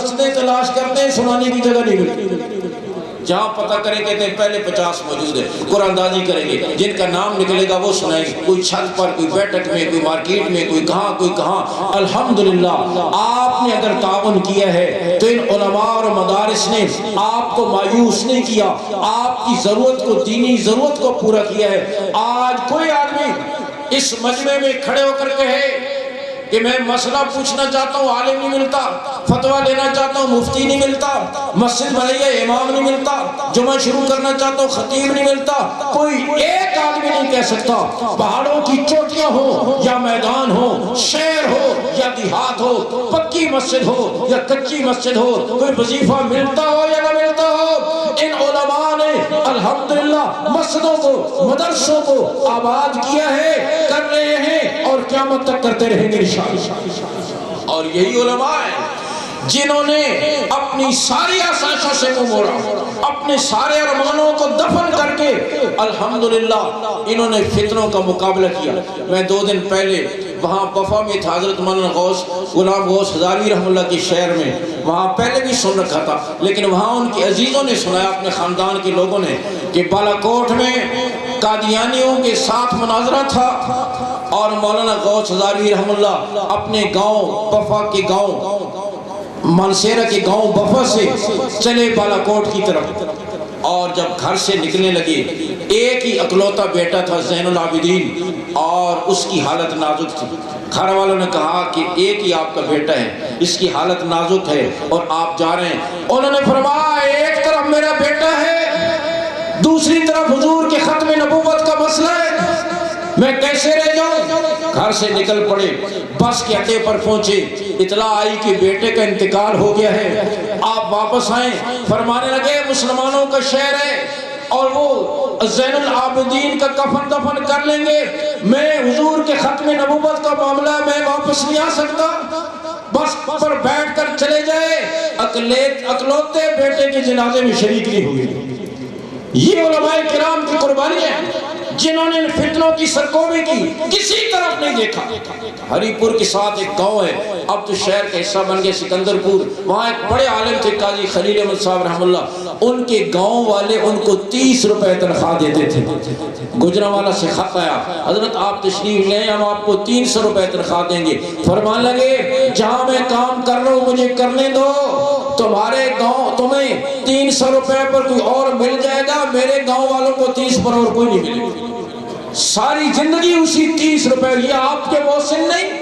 مسجدیں تلاش کرتے ہیں سنانے کی جگہ نہیں ملتی. جہاں پتہ کریں کہتے ہیں پہلے 50 موجود ہے, قرآن دازی کریں گے, جن کا نام نکلے گا وہ سنائیں گے, کوئی چھت پر, کوئی بیٹھک میں, کوئی مارکیٹ میں, کوئی کہاں. الحمدللہ آپ نے اگر تعاون کیا ہے تو ان علماء اور مدارس نے آپ کو مایوس نہیں کیا, آپ کی ضرورت کو, دینی ضرورت کو پورا کیا ہے. آج کوئی آدمی اس مجمع میں کھڑے ہو کر کہے کہ میں مسئلہ پوچھنا چاہتا ہوں, عالم نہیں ملتا, فتویٰ لینا چاہتا ہوں, مفتی نہیں ملتا, مسجد بنائیے امام نہیں ملتا, جمعہ شروع کرنا چاہتا ہوں خطیب نہیں ملتا, کوئی ایک آدمی نہیں کہہ سکتا. پہاڑوں کی چوٹیاں ہو یا میدان ہو, شہر ہو یا دیہات ہو, پکی مسجد ہو یا کچی مسجد ہو, کوئی وظیفہ ملتا ہو یا نہ ملتا ہو, ان علماء نے الحمدللہ مسجدوں کو, مدرسوں کو آباد کیا ہے, کر رہے ہیں اور قیامت تک کرتے رہیں گے. اور یہی علماء ہیں جنہوں نے اپنی ساری آسائشوں سے منہ موڑا, اپنے سارے ارمانوں کو دفن کر کے الحمدللہ انہوں نے فتنوں کا مقابلہ کیا. میں 2 دن پہلے وہاں وفا میں تھا, حضرت مولانا غوث غلام غوث ہزاروی رحمہ اللہ کے شہر میں, وہاں پہلے بھی سن رکھا تھا, لیکن وہاں ان کے عزیزوں نے سنایا, اپنے خاندان کے لوگوں نے, کہ بالاکوٹ میں قادیانیوں کے ساتھ مناظرہ تھا اور مولانا غوث ہزاروی رحمہ اللہ اپنے گاؤں وفا کے گاؤں مانسیرہ کے گاؤں بفا سے چلے بالاکوٹ کی طرف, اور جب گھر سے نکلنے لگے, ایک ہی اکلوتا بیٹا تھا زین العابدین, اور اس کی حالت نازک تھی. گھر والوں نے کہا کہ ایک ہی آپ کا بیٹا ہے, اس کی حالت نازک ہے اور آپ جا رہے ہیں. انہوں نے فرمایا ایک طرف میرا بیٹا ہے, دوسری طرف حضور کے ختم نبوت کا مسئلہ ہے, میں کیسے رہ جاؤں. گھر سے نکل پڑے, بس کے اڈے پر پہنچے, اطلاع آئی کہ بیٹے کا انتقال ہو گیا ہے. آپ واپس آئیں, فرمانے لگے مسلمانوں کا شہر ہے اور وہ زین العابدین کا کفن دفن کر لیں گے, میں حضور کے ختم نبوت کا معاملہ میں واپس نہیں آ سکتا, بس پر بیٹھ کر چلے جائے. اکلوتے بیٹے کے جنازے میں شریک نہیں ہوئے. یہ علماء کرام کی قربانی ہے جنہوں نے فتنوں کی سرکوبی کی, کسی طرف نہیں دیکھا. ہری پور کے ساتھ ایک گاؤں ہے, اب تو شہر کا حصہ بن گیا سکندر پور, وہاں ایک بڑے عالم تھے قاضی خلیل احمد صاحب رحمہ اللہ, ان کے گاؤں والے ان کو 30 روپے تنخواہ دیتے تھے. گجرانوالہ سے خط آیا, حضرت آپ تشریف لیں, ہم آپ کو 300 روپے تنخواہ دیں گے. فرمانے لگے جہاں میں کام کر رہا ہوں مجھے کرنے دو, تمہارے گاؤں تمہیں 300 روپے پر کوئی اور مل جائے گا, میرے گاؤں والوں کو 30 پر اور کوئی نہیں ملے گا. ساری زندگی اسی 30 روپے. یہ آپ کے محسن نہیں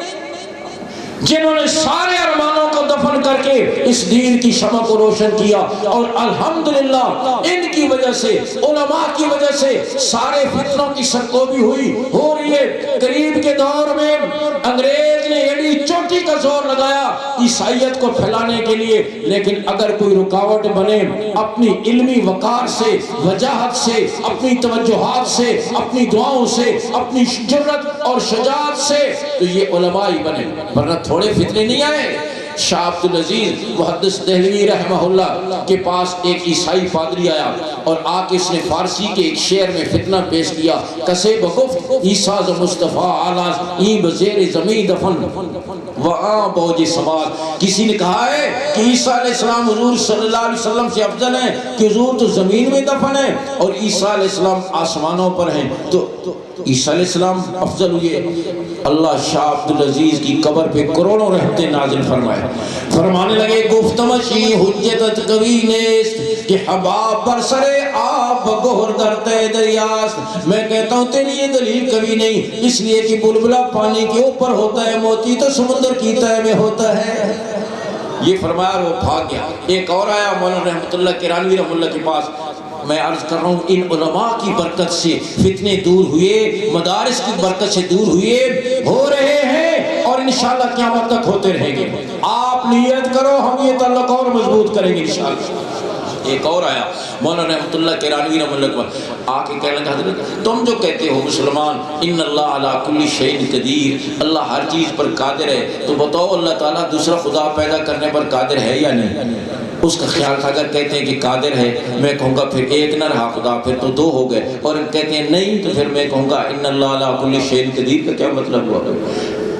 جنہوں نے سارے ارمانوں کو دفن کر کے اس دین کی شمع کو روشن کیا, اور الحمدللہ ان کی وجہ سے, علماء کی وجہ سے سارے فتنوں کی سرکوبی ہو رہی ہے. قریب کے دور میں انگریز نے ایڑی چوٹی کا زور لگایا عیسائیت کو پھیلانے کے لیے, لیکن اگر کوئی رکاوٹ بنے اپنی علمی وقار سے, وجاہت سے, اپنی توجہات سے, اپنی دعاؤں سے, اپنی جرأت اور شجاعت سے, تو یہ علماء ہی بنے, ورنہ تھوڑے فتنے نہیں آئے. شاہ عبدالعزیز محدث دہلوی رحمہ اللہ کے پاس ایک عیسائی پادری آیا اور آ کے اس نے فارسی کے ایک شعر میں فتنہ پیش کیا, کسے بگفت عیسیٰ ز مصطفیٰ آلاز این بزیر زمین دفن وآن بوج سماج. کسی نے کہا ہے کہ عیسیٰ علیہ السلام حضور صلی اللہ علیہ وسلم سے افضل ہیں, کہ حضور تو زمین میں دفن ہیں اور عیسیٰ علیہ السلام آسمانوں پر ہیں, تو عیسیٰ علیہ السلام افضل ہوئے. اللہ شاہ عبدالعزیز کی قبر پہ کروڑوں رحمتیں نازل فرمائے. فرمانے لگے گفتمشی حجتت قوی نیست کہ حباب برسرے آپ گوھر درتے دریاست. میں کہتا ہوں تیری یہ دلیل کبھی نہیں, اس لیے کہ بلبلہ پانی کے اوپر ہوتا ہے, موتی تو سمندر کی تہہ میں ہوتا ہے. یہ فرمایا وہ بھاگ گیا. ایک اور آیا مولانا رحمت اللہ کرانوی رحمہ اللہ کے پاس, میں عرض کر رہا ہوں ان علماء کی برکت سے فتنے دور ہوئے, مدارس کی برکت سے دور ہوئے, ہو رہے ہیں اور انشاءاللہ قیامت تک ہوتے رہیں گے. آپ نیت کرو, ہم یہ تعلق اور مضبوط کریں گے انشاءاللہ. ایک اور آیا مولانا رحمت اللہ کرانوی رحمہ اللہ پر, آ کے کہنے لگا حضرت تم جو کہتے ہو مسلمان ان اللہ علی کل شیء قدیر, اللہ ہر چیز پر قادر ہے, تو بتاؤ اللہ تعالیٰ دوسرا خدا پیدا کرنے پر قادر ہے یا نہیں؟ اس کا خیال تھا اگر کہتے ہیں کہ قادر ہے, میں کہوں گا پھر ایک نہ رہا خدا, پھر تو 2 ہو گئے, اور کہتے ہیں نہیں تو پھر میں کہوں گا ان اللہ علی کل شیء قدیر کا کیا مطلب ہوا؟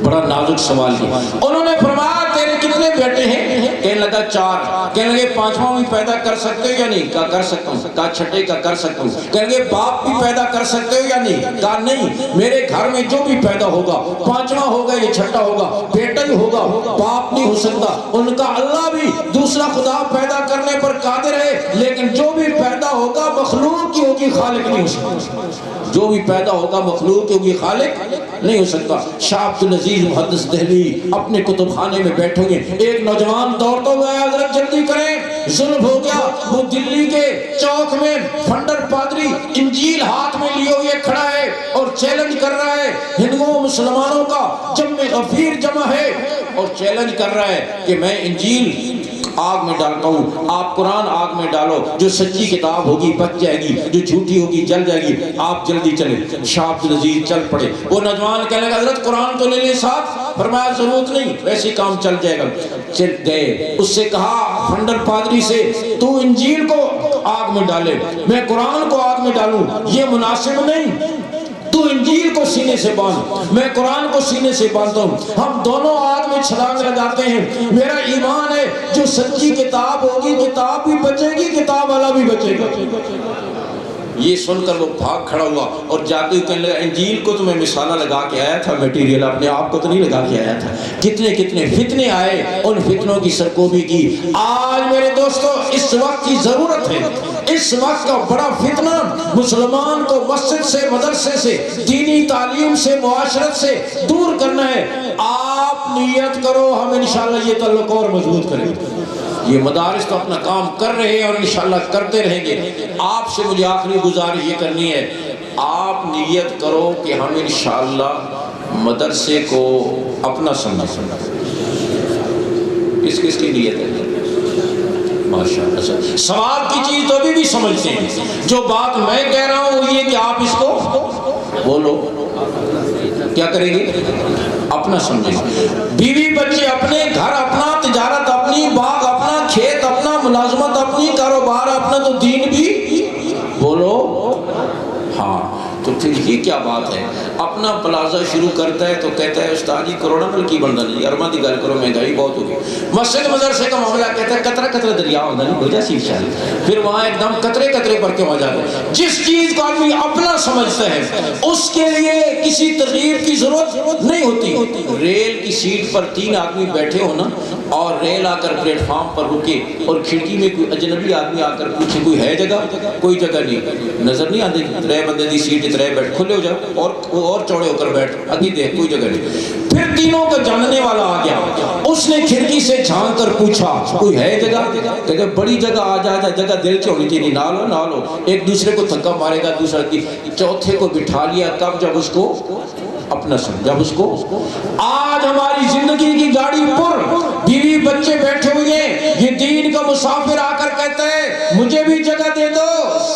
بڑا نازک سوال ہے. انہوں نے فرمایا تیرے کتنے بیٹے ہیں؟ کہنے لگا 4. کہنے لگے 5واں بھی پیدا کر سکتے ہو یا نہیں؟ کہا کر سکتا ہوں. کہا چھٹے کا کر سکتا ہوں. کہنے لگے باپ بھی پیدا کر سکتے ہو یا نہیں؟ کہا نہیں, میرے گھر میں جو بھی پیدا ہوگا 5واں ہوگا یا چھٹا ہوگا بیٹا ہی ہوگا, باپ نہیں ہو سکتا. ان کا اللہ بھی دوسرا خدا پیدا کرنے پر قادر ہے, لیکن جو بھی پیدا ہوگا مخلوق کی ہوگی, خالق نہیں ہو سکتا. جو بھی پیدا ہوگا مخلوق کی ہوگی, خالق نہیں ہو سکتا. شاہ عبدالعزیز محدث دہلوی اپنے کتب خانے میں بیٹھے ہوئے, ایک نوجوان دوڑتا ہوا ہے, حضرت جلدی کریں ظلم ہو گیا. وہ دلی کے چوک میں فنڈر پادری انجیل ہاتھ میں لیے ہوئے کھڑا ہے اور چیلنج کر رہا ہے. ہندوؤں مسلمانوں کا جمع غفیر جمع ہے اور چیلنج کر رہا ہے کہ میں انجیل آگ میں ڈالتا ہوں, آپ قرآن آگ میں ڈالو, جو سچی کتاب ہوگی بچ جائے گی, جو جھوٹی ہوگی جل جائے گی, آپ جلدی چلیں. شاہ عبدالعزیز چل پڑے. وہ نوجوان کہنے لگا حضرت قرآن تو لے لیں ساتھ. فرمایا ضرورت نہیں, ویسے کام چل جائے گا. چل گئے. اس سے کہا فنڈر پادری سے, تو انجیل کو آگ میں ڈالے, میں قرآن کو آگ میں ڈالوں, یہ مناسب نہیں. تو انجیل کو سینے سے باندھ, میں قرآن کو سینے سے باندھتا ہوں, ہم دونوں آگ میں چھلانگ لگاتے ہیں. میرا ایمان ہے جو سچی کتاب ہوگی کتاب بھی بچے گی, کتاب والا بھی بچے گا. یہ سن کر وہ بھاگ کھڑا ہوا اور جاتے ہوئے کہنے لگا انجیل کو تو میں مثالہ لگا کے آیا تھا, میٹیریل اپنے آپ کو تو نہیں لگا کے آیا تھا. کتنے کتنے فتنے آئے, ان فتنوں کی سرکوبی کی. آج میرے دوستو اس وقت کی ضرورت ہے. اس وقت کا بڑا فتنہ مسلمان کو مسجد سے, مدرسے سے, دینی تعلیم سے, معاشرت سے دور کرنا ہے. آپ نیت کرو, ہم انشاءاللہ یہ تعلق اور مضبوط کریں گے. یہ مدارس تو اپنا کام کر رہے ہیں اور انشاءاللہ کرتے رہیں گے. آپ سے مجھے آخری گزارش یہ کرنی ہے, آپ نیت کرو کہ ہم انشاءاللہ مدرسے کو اپنا سمجھیں. کس کس کی نیت ہے؟ ماشاءاللہ. ثواب کی چیز تو ابھی بھی سمجھتے ہیں. جو بات میں کہہ رہا ہوں وہ یہ کہ آپ اس کو بولو, کیا کریں گے؟ اپنا سمجھیں. بیوی بچے اپنے, گھر اپنا, تجارت اپنی, باغ اپنا, کھیت اپنا, ملازمت اپنی, کاروبار اپنا, تو دین بھی بولو. ہاں تو پھر یہ کیا بات ہے؟ اپنا پلازا شروع کرتا ہے تو کہتا ہے استاد جی کروڑا مل کی بنتا نہیں, ارما دی گل کرو, مہنگائی بہت ہوگی. مسجد مدرسے کا معاملہ کہتا ہے قطرہ قطرہ دریا ہوتا نہیں, ہو جاسی شاید. پھر وہاں ایک دم قطرے قطرے پر کیوں ہو جاتا ہے؟ جس چیز کو آدمی اپنا سمجھتا ہے اس کے لیے کسی ترغیب کی ضرورت نہیں ہوتی. ریل کی سیٹ پر 3 آدمی بیٹھے ہو نا, اور ریل آ کر پلیٹ فارم پر رکے اور کھڑکی میں کوئی اجنبی آدمی آ کر پوچھے کوئی ہے جگہ, کوئی جگہ نہیں, نظر نہیں آتی. 3 بندے دی سیٹ 3 بیٹھ, کھلے ہو جاؤ اور چوڑے ہو کر بیٹھ, ابھی دیکھ کوئی جگہ نہیں. پھر تینوں کا جاننے والا آ گیا, اس نے کھڑکی سے جھانک کر پوچھا کوئی ہے جگہ؟ کہتے بڑی جگہ آ جا, جگہ دل سے ہونی چاہیے, نہ لو نہ لو. ایک دوسرے کو دھکا مارے گا, دوسرا کی, چوتھے کو بٹھا لیا. کب؟ جب اس کو اپنا سمجھا. اس کو آج ہماری زندگی کی گاڑی پر بیوی بچے بیٹھے ہوئے ہیں, یہ دین کا مسافر آ کر کہتا ہے مجھے بھی جگہ دے دو,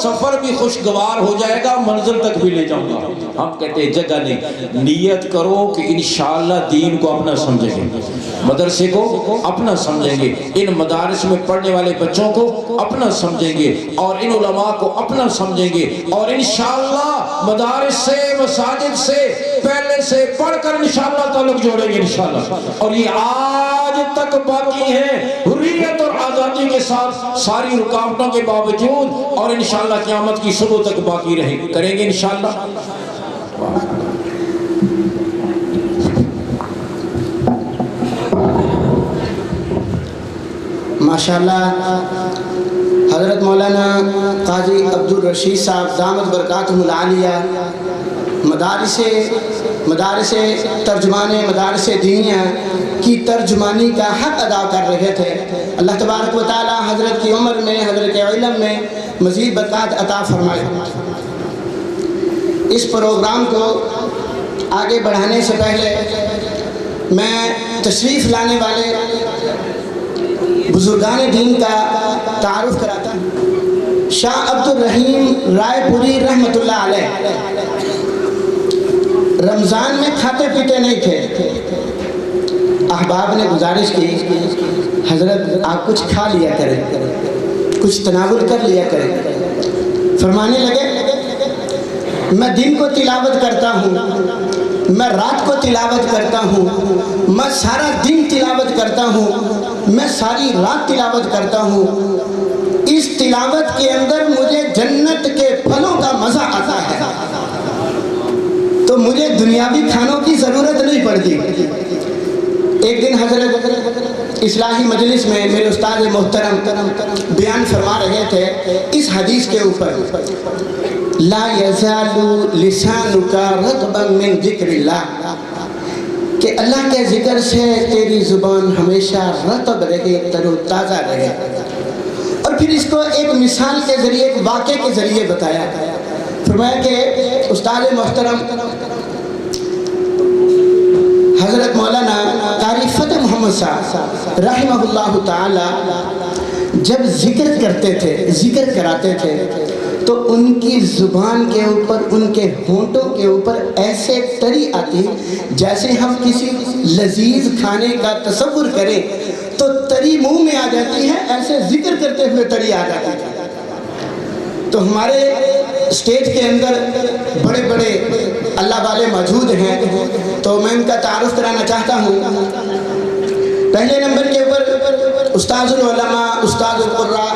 سفر بھی خوشگوار ہو جائے گا, منزل تک بھی لے جاؤں گا. ہم کہتے ہیں جگہ نہیں. نیت کرو کہ انشاءاللہ دین کو اپنا سمجھیں گے, مدرسے کو اپنا سمجھیں گے, ان مدارس میں پڑھنے والے بچوں کو اپنا سمجھیں گے, اور ان علماء کو اپنا سمجھیں گے, اور انشاءاللہ مدارس سے, مساجد سے پہلے سے پڑھ کر انشاءاللہ تعلق جوڑیں گے انشاءاللہ. اور یہ آج تک باقی ہے, حریت اور آزادی کے ساتھ, ساری رکاوٹوں کے باوجود, اور انشاءاللہ قیامت کی صبح تک باقی کریں گے انشاءاللہ. ماشاءاللہ حضرت مولانا قاضی عبدالرشید صاحب دامت برکاتہ العالیہ مدارس ترجمان مدارس دینیہ کی ترجمانی کا حق ادا کر رہے تھے. اللہ تبارک و تعالی حضرت کی عمر میں, حضرت کے علم میں مزید برکات عطا فرمائے. اس پروگرام کو آگے بڑھانے سے پہلے میں تشریف لانے والے بزرگان دین کا تعارف کراتا ہوں. شاہ عبدالرحیم رائے پوری رحمۃ اللہ علیہ رمضان میں کھاتے پیتے نہیں تھے. احباب نے گزارش کی حضرت آپ کچھ کھا لیا کریں, کچھ تناول کر لیا کریں. فرمانے لگے میں دن کو تلاوت کرتا ہوں, میں رات کو تلاوت کرتا ہوں، میں سارا دن تلاوت کرتا ہوں، میں ساری رات تلاوت کرتا ہوں، اس تلاوت کے اندر مجھے جنت کے پھلوں کا مزہ آتا ہے، تو مجھے دنیاوی کھانوں کی ضرورت نہیں پڑتی۔ ایک دن حضرت اصلاحی مجلس میں میرے استاد محترم بیان فرما رہے تھے اس حدیث کے اوپر، لا یزال لسانک رطبا من ذکر اللہ، کہ اللہ کے ذکر سے تیری زبان ہمیشہ رطب رہے، تر و تازہ رہے۔ اور پھر اس کو ایک مثال کے ذریعے، ایک واقعے کے ذریعے بتایا، فرمایا کہ استاد محترم حضرت مولانا قاری فتح محمد صاحب رحمہ اللہ تعالی جب ذکر کرتے تھے، ذکر کراتے تھے، تو ان کی زبان کے اوپر، ان کے ہونٹوں کے اوپر ایسے تری آتی جیسے ہم کسی لذیذ کھانے کا تصور کریں تو تری منہ میں آ جاتی ہے، ایسے ذکر کرتے ہوئے تری آ جاتی ہے۔ تو ہمارے اسٹیج کے اندر بڑے بڑے اللہ والے موجود ہیں، تو میں ان کا تعارف کرانا چاہتا ہوں۔ پہلے نمبر کے اوپر استاذ العلماء، استاذ القراء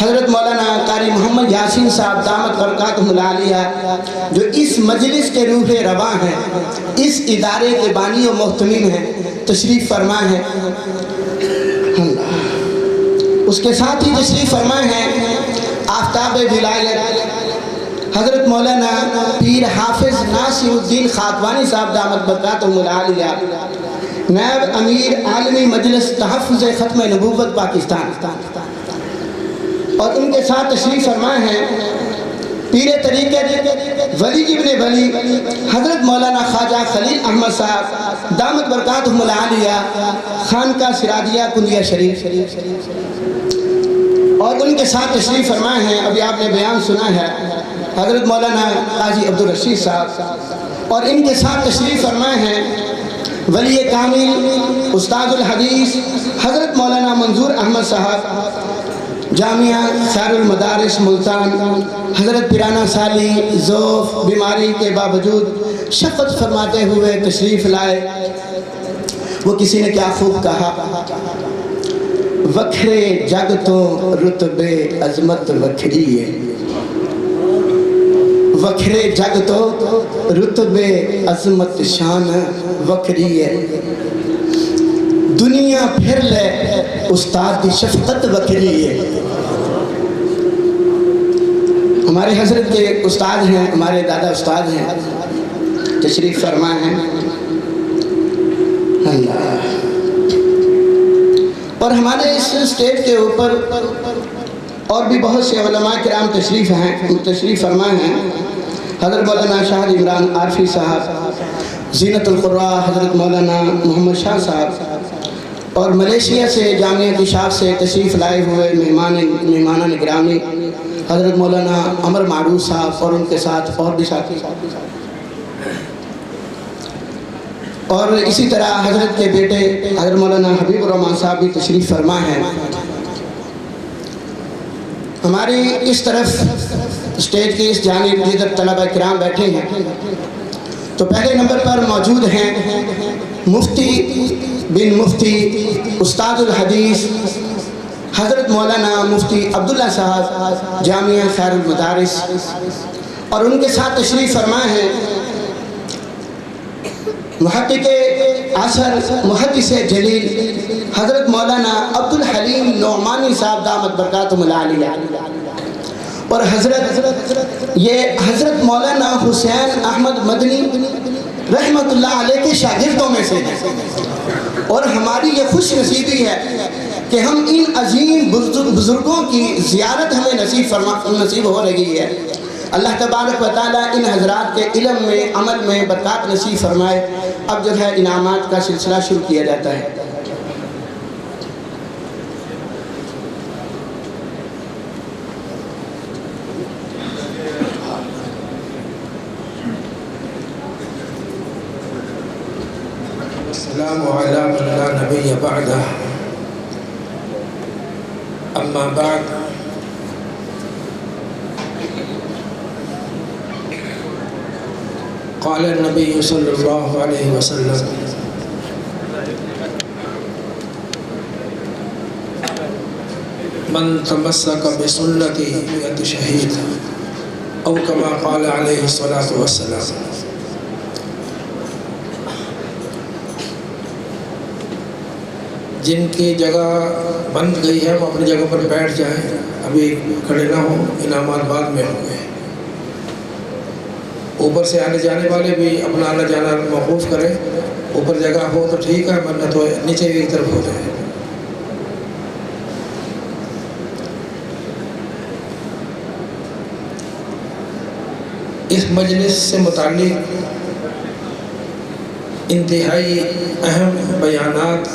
حضرت مولانا قاری محمد یاسین صاحب دامت برکاتہم العالیہ، جو اس مجلس کے روح رواں ہیں، اس ادارے کے بانی و محتمم ہیں، تشریف فرما ہے۔ اس کے ساتھ ہی تشریف فرما ہے آفتاب ولایت حضرت مولانا پیر حافظ ناصر الدین خاکوانی صاحب دامت برکاتہم العالیہ، نائب امیر عالمی مجلس تحفظ ختم نبوت پاکستان، اور ان کے ساتھ تشریف فرما ہے پیر طریقت ولی ابن ولی حضرت مولانا خواجہ خلیل احمد صاحب دامت برکاتہم العالیہ، خانقاہ سراجیہ کنڈیہ شریف، اور ان کے ساتھ تشریف فرما ہے، ابھی آپ نے بیان سنا ہے، حضرت مولانا قاضی عبدالرشید صاحب، اور ان کے ساتھ تشریف فرما ہے ولی کامل استاد الحدیث حضرت مولانا منظور احمد صاحب، جامعہ خیر المدارس ملتان، حضرت پیرانہ سالی ذوف بیماری کے باوجود شفقت فرماتے ہوئے تشریف لائے۔ وہ کسی نے کیا خوب کہا، وکھرے جگ تو رتبے عظمت وکھری ہے، وکھرے جگ تو رتبے عظمت شان وکھری ہے، دنیا پھر لے استاد کی شفقت وکھری ہے۔ ہمارے حضرت کے استاد ہیں، ہمارے دادا استاد ہیں، تشریف فرما ہیں۔ اللہ، اور ہمارے اس اسٹیج کے اوپر اور بھی بہت سے علماء کرام تشریف فرما ہیں، حضرت مولانا شاہ عمران عارفی صاحب، زینت القراء حضرت مولانا محمد شاہ صاحب، اور ملیشیا سے جامعہ کشاف سے تشریف لائے ہوئے مہمانان گرامی حضرت مولانا عمر معروف صاحب، اور ان کے ساتھ اور بھی ساتھی، اور اسی طرح حضرت کے بیٹے حضرت مولانا حبیب الرحمان صاحب بھی تشریف فرما ہیں۔ ہماری اس طرف اسٹیج کی اس جانب جدھر طلبہ کرام بیٹھے ہیں، تو پہلے نمبر پر موجود ہیں مفتی بن مفتی استاد الحدیث حضرت مولانا مفتی عبداللہ صاحب، جامعہ خیر المدارس، اور ان کے ساتھ تشریف فرما ہے محقق عصر محدث جلیل حضرت مولانا عبدالحلیم نعمانی صاحب دامت برکاتہم العالیہ، اور حضرت مولانا حسین احمد مدنی رحمت اللہ علیہ کے شاگردوں میں سے ہیں، اور ہماری یہ خوش نصیبی ہے کہ ہم ان عظیم بزرگوں کی زیارت ہمیں نصیب ہو رہی ہے۔ اللہ تبارک و تعالیٰ ان حضرات کے علم میں، عمل میں برکات نصیب فرمائے۔ اب جو ہے انعامات کا سلسلہ شروع کیا جاتا ہے۔ السلام علیکم لا نبی بعدہ، اما بعد، قال النبی صلی اللہ علیہ وسلم من تمسک بسنتی میت شہید او کما قال علیہ الصلاۃ والسلام. جن کی جگہ بن گئی ہے وہ اپنی جگہ پر بیٹھ جائیں, ابھی کھڑے نہ ہوں, انعامات بعد میں ہوں گے. اوپر سے آنے جانے والے بھی اپنا آنا جانا موقوف کریں, اوپر جگہ ہو تو ٹھیک ہے, ورنہ تو نیچے بھی ایک طرف ہو جائے. اس مجلس سے متعلق انتہائی اہم بیانات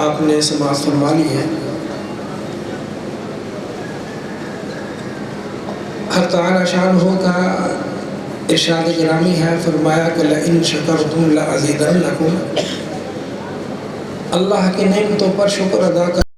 آپ نے سماعت فرما لی ہے. حق تعالی شانہ کا ارشاد گرامی ہے, فرمایا کہ لئن شکرتم لازیدنکم. اللہ کی نعمتوں پر شکر ادا کر